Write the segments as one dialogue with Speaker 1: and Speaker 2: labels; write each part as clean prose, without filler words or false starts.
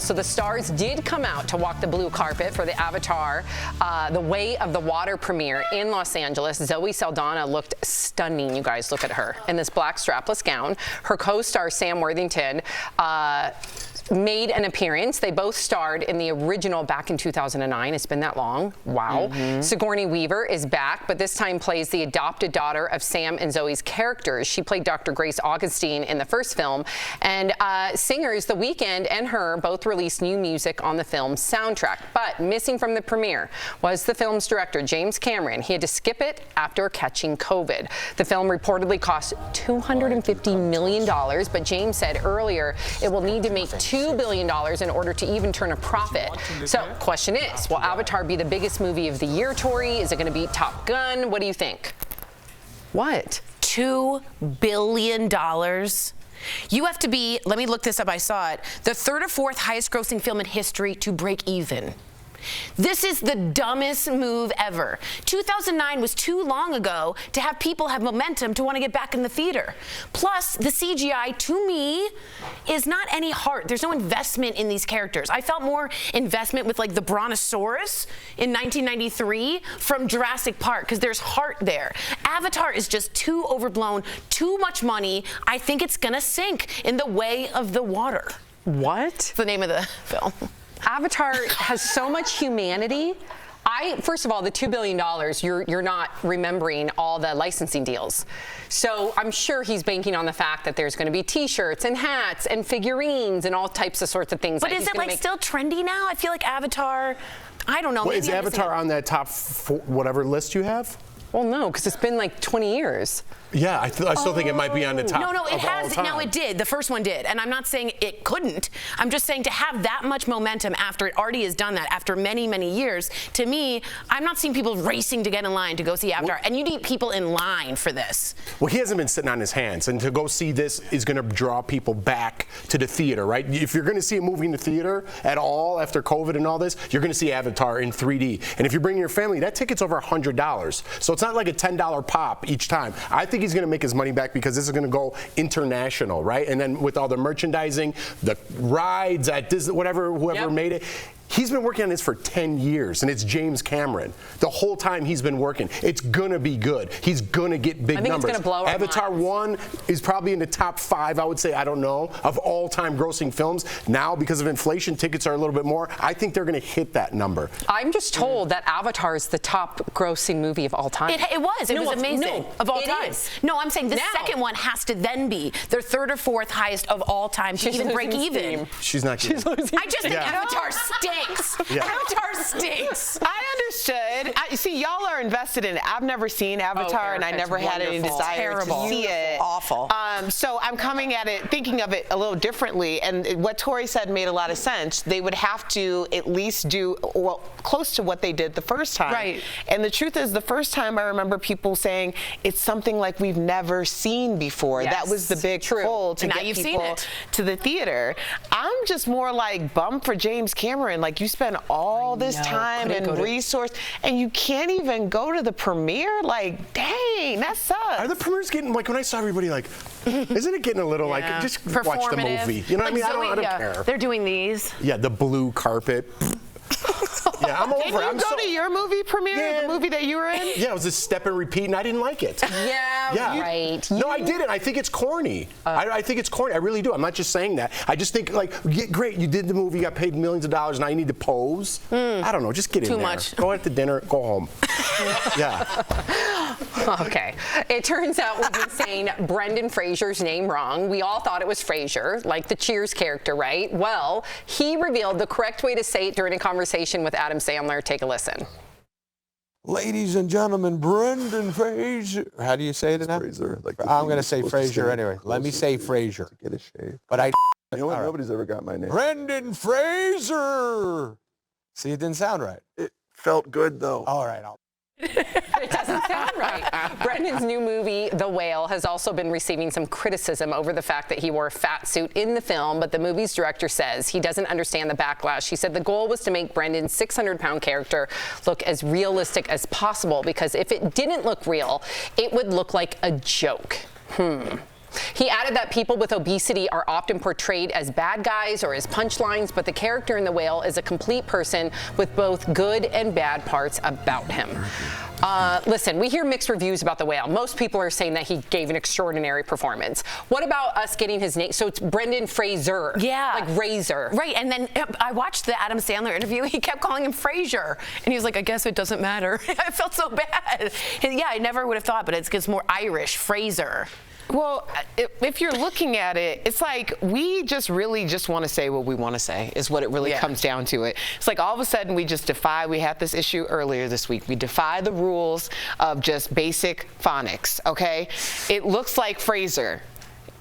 Speaker 1: So the stars did come out to walk the blue carpet for the Avatar, The Way of the Water premiere in Los Angeles. Zoe Saldana looked stunning, you guys. Look at her in this black strapless gown. Her co-star Sam Worthington made an appearance. They both starred in the original back in 2009. It's been that long. Wow. Sigourney Weaver is back, but this time plays the adopted daughter of Sam and Zoe's characters. She played Dr. Grace Augustine in the first film. And singers The Weeknd and her both released new music on the film's soundtrack. But missing from the premiere was the film's director, James Cameron. He had to skip it after catching COVID. The film reportedly cost $250 million, but James said earlier it will need to make $2 billion in order to even turn a profit. So, question is, will Avatar be the biggest movie of the year, Tori? Is it going to be Top Gun? What do you think? What?
Speaker 2: $2 billion? You have to be, let me look this up, I saw it, the third or fourth highest grossing film in history to break even. This is the dumbest move ever. 2009 was too long ago to have people have momentum to want to get back in the theater. Plus, the CGI, to me, is not any heart. There's no investment in these characters. I felt more investment with, like, the Brontosaurus in 1993 from Jurassic Park, because there's heart there. Avatar is just too overblown, too much money. I think it's going to sink in the way of the water.
Speaker 1: What?
Speaker 2: That's the name of the film.
Speaker 1: Avatar has so much humanity. First of all, the $2 billion, you're not remembering all the licensing deals. So I'm sure he's banking on the fact that there's going to be T-shirts and hats and figurines and all types of sorts of things.
Speaker 2: But is it like still trendy now? I feel like Avatar, I don't know.
Speaker 3: Well, is Avatar on that top whatever list you have?
Speaker 1: Well, no, because it's been like 20 years.
Speaker 3: Yeah, I still think it might be on the top.
Speaker 2: No, it has. No, it did. The first one did. And I'm not saying it couldn't. I'm just saying to have that much momentum after it already has done that, after many, many years, to me, I'm not seeing people racing to get in line to go see Avatar. And you need people in line for this.
Speaker 3: Well, he hasn't been sitting on his hands. And to go see this is going to draw people back to the theater, right? If you're going to see a movie in the theater at all after COVID and all this, you're going to see Avatar in 3D. And if you're bringing your family, that ticket's over $100. So it's not like a $10 pop each time. I think he's going to make his money back because this is going to go international, right? And then with all the merchandising, the rides at Disney, whoever made it. He's been working on this for 10 years, and it's James Cameron. The whole time he's been working. It's going to be good. He's going to get big numbers.
Speaker 1: It's going to blow our
Speaker 3: Avatar
Speaker 1: minds.
Speaker 3: 1 is probably in the top 5, I would say, I don't know, of all-time grossing films. Now, because of inflation, tickets are a little bit more. I think they're going to hit that number.
Speaker 1: I'm just told that Avatar is the top grossing movie of all time.
Speaker 2: It was. It was amazing. Of all time. No, I'm saying the second one has to then be their third or fourth highest of all time to even break even.
Speaker 3: She's not kidding.
Speaker 2: I just think Avatar stinks.
Speaker 3: Yeah.
Speaker 2: Avatar stinks.
Speaker 4: I understood. See, y'all are invested in it. I've never seen Avatar, and I never had any desire to see it.
Speaker 2: Awful.
Speaker 4: So I'm coming at it, thinking of it a little differently. And what Tori said made a lot of sense. They would have to at least do close to what they did the first time.
Speaker 2: Right.
Speaker 4: And the truth is, the first time I remember people saying it's something like we've never seen before.
Speaker 1: Yes.
Speaker 4: That was the big pull to get people to the theater. I'm just more like bummed for James Cameron. Like, you spend all this time and resource, and you can't even go to the premiere? Like, dang, that sucks.
Speaker 3: Are the premieres getting, like, when I saw everybody, like, isn't it getting a little, like, just watch the movie? You know what I mean? I don't care.
Speaker 2: They're doing these.
Speaker 3: Yeah, the blue carpet. Yeah, I'm over it.
Speaker 4: Did you go to your movie premiere, the movie that you were in?
Speaker 3: Yeah, it was a step and repeat, and I didn't like it.
Speaker 1: Right.
Speaker 3: No, I didn't. I think it's corny. I think it's corny. I really do. I'm not just saying that. I just think, like, great, you did the movie, you got paid millions of dollars, now you need to pose. I don't know, just get in there.
Speaker 2: Too much.
Speaker 3: Go out to dinner, go home. Yeah.
Speaker 1: Okay. It turns out we've been saying Brendan Fraser's name wrong. We all thought it was Fraser, like the Cheers character, right? Well, he revealed the correct way to say it during a conversation with Adam Sandler. Take a listen.
Speaker 5: Ladies and gentlemen, Brendan Fraser. How do you say it now?
Speaker 6: Fraser. Like
Speaker 5: I'm going to say Fraser anyway. Let me say Fraser.
Speaker 6: Get a shave.
Speaker 5: But
Speaker 6: You know what? Nobody's ever got my name.
Speaker 5: Brendan Fraser. See, it didn't sound right.
Speaker 6: It felt good, though.
Speaker 5: All right.
Speaker 1: It doesn't sound right. Brendan's new movie, The Whale, has also been receiving some criticism over the fact that he wore a fat suit in the film, but the movie's director says he doesn't understand the backlash. He said the goal was to make Brendan's 600-pound character look as realistic as possible, because if it didn't look real, it would look like a joke. He added that people with obesity are often portrayed as bad guys or as punchlines, but the character in The Whale is a complete person with both good and bad parts about him. Listen, we hear mixed reviews about The Whale. Most people are saying that he gave an extraordinary performance. What about us getting his name? So it's Brendan Fraser.
Speaker 2: Yeah.
Speaker 1: Like Razor.
Speaker 2: Right, and then I watched the Adam Sandler interview. He kept calling him Fraser. And he was like, I guess it doesn't matter. I felt so bad. Yeah, I never would have thought, but it's more Irish, Fraser.
Speaker 4: Well, if you're looking at it, it's like we just really just want to say what we want to say is what it really comes down to it. It's like all of a sudden we had this issue earlier this week. We defy the rules of just basic phonics, okay? It looks like Fraser.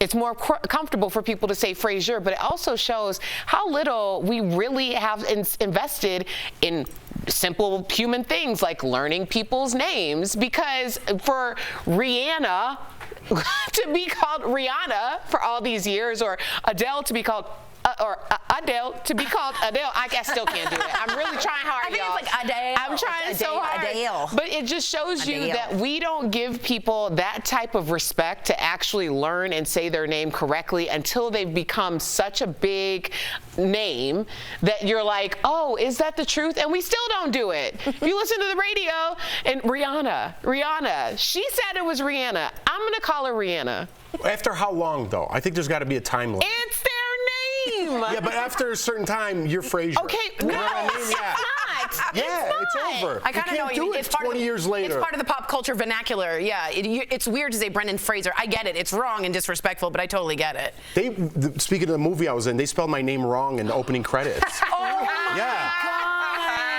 Speaker 4: It's more comfortable for people to say Fraser, but it also shows how little we really have invested in simple human things like learning people's names, because for Rihanna to be called Rihanna for all these years, or Adele to be called Adele to be called Adele, I still can't do it. I'm really trying hard, y'all.
Speaker 2: I think it's like Adele.
Speaker 4: I'm trying so hard.
Speaker 2: Adele.
Speaker 4: But it just shows you that we don't give people that type of respect to actually learn and say their name correctly until they've become such a big name that you're like, oh, is that the truth? And we still don't do it. You listen to the radio and Rihanna, she said it was Rihanna. I'm going to call her Rihanna.
Speaker 3: After how long, though? I think there's got to be a time limit.
Speaker 4: It's their name.
Speaker 3: Yeah, but after a certain time, you're Fraser.
Speaker 4: Okay,
Speaker 3: You know
Speaker 4: no,
Speaker 3: what I mean?
Speaker 4: it's
Speaker 3: Yeah.
Speaker 4: not.
Speaker 3: Yeah, it's over.
Speaker 2: I kind of know what you mean.
Speaker 3: It's 20 years later.
Speaker 2: It's part of the pop culture vernacular. Yeah, it's weird to say Brendan Fraser. I get it. It's wrong and disrespectful, but I totally get it.
Speaker 3: Speaking of the movie I was in, they spelled my name wrong in the opening credits.
Speaker 2: Oh,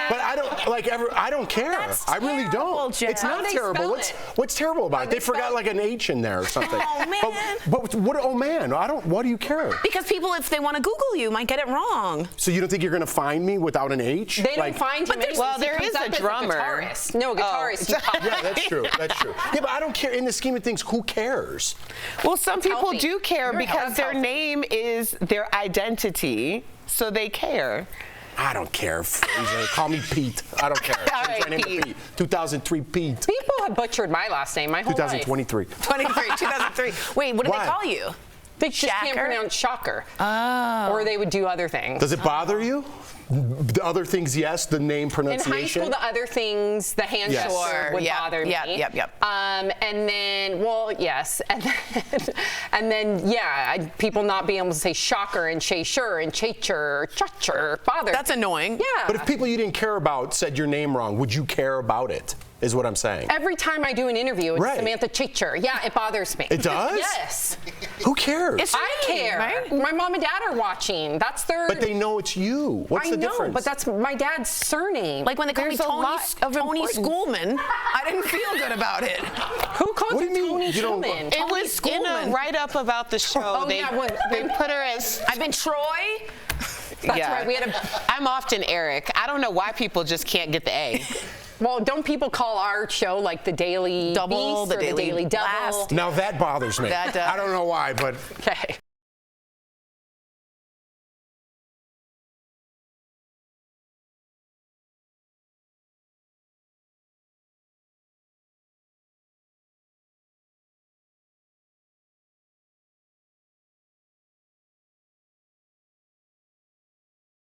Speaker 3: But I don't care.
Speaker 2: That's
Speaker 3: I really don't.
Speaker 2: Jeff.
Speaker 3: It's not
Speaker 1: How do they
Speaker 3: terrible.
Speaker 1: spell
Speaker 3: What's terrible about it? They forgot like an H in there or something.
Speaker 2: Oh, man.
Speaker 3: But what? Oh man, what do you care?
Speaker 2: Because people, if they want to Google you, might get it wrong.
Speaker 3: So you don't think you're going to find me without an H?
Speaker 1: They don't find him.
Speaker 4: Well, there is a drummer.
Speaker 1: Guitarist. No, a guitarist.
Speaker 3: Yeah, that's true. That's true. Yeah, but I don't care. In the scheme of things, who cares?
Speaker 4: Well, some people
Speaker 1: healthy.
Speaker 4: do care
Speaker 1: You're
Speaker 4: because their
Speaker 1: healthy.
Speaker 4: name is their identity, so they care.
Speaker 3: I don't care. Fraser. Call me Pete. I don't care.
Speaker 4: All right,
Speaker 3: My name is
Speaker 4: Pete.
Speaker 3: 2003 Pete.
Speaker 1: People have butchered my last name my whole life.
Speaker 3: 2023.
Speaker 2: 2003. Wait, what do they call you?
Speaker 1: They just can't
Speaker 2: Shacker?
Speaker 1: pronounce shocker.
Speaker 2: Oh.
Speaker 1: Or they would do other things.
Speaker 3: Does it bother you? The other things, yes. The name
Speaker 1: In
Speaker 3: pronunciation.
Speaker 1: high school, the other things, the hand
Speaker 3: Yes.
Speaker 1: shoulder would bother me.
Speaker 2: Yep.
Speaker 1: And then, well, yes. And then, people not being able to say shocker and chaser and chacher bother.
Speaker 2: That's annoying.
Speaker 1: Yeah.
Speaker 3: But if people you didn't care about said your name wrong, would you care about it? Is what I'm saying.
Speaker 1: Every time I do an interview, it's
Speaker 3: Right.
Speaker 1: Samantha Chacher. Yeah, it bothers me.
Speaker 3: It does?
Speaker 1: Yes.
Speaker 3: Who cares?
Speaker 2: It's
Speaker 1: I
Speaker 2: me,
Speaker 1: care.
Speaker 2: right?
Speaker 1: My mom and dad are watching. That's their.
Speaker 3: But they know it's you. What's
Speaker 1: I
Speaker 3: the
Speaker 1: know,
Speaker 3: difference?
Speaker 1: but that's my dad's surname.
Speaker 2: Like when they called me
Speaker 4: There's a
Speaker 2: Tony,
Speaker 4: lot of
Speaker 2: Tony
Speaker 4: importance.
Speaker 2: Schoolman, I didn't feel good about it.
Speaker 1: Who calls
Speaker 3: What do
Speaker 1: you
Speaker 3: you mean?
Speaker 1: Tony
Speaker 3: You don't-
Speaker 1: Schulman?
Speaker 4: It
Speaker 2: Tony
Speaker 4: was in
Speaker 2: Schoolman.
Speaker 4: a write-up about the show.
Speaker 1: Oh, yeah,
Speaker 4: they put her as.
Speaker 2: I've been Troy.
Speaker 1: That's right. We had
Speaker 4: I'm often Eric. I don't know why people just can't get the A.
Speaker 1: Well, don't people call our show like the Daily
Speaker 2: Double,
Speaker 1: Beast
Speaker 2: the
Speaker 1: or
Speaker 2: Daily
Speaker 1: the Daily Double?
Speaker 2: Blast.
Speaker 3: Now that bothers me.
Speaker 2: That,
Speaker 3: I don't know why, but
Speaker 1: Okay.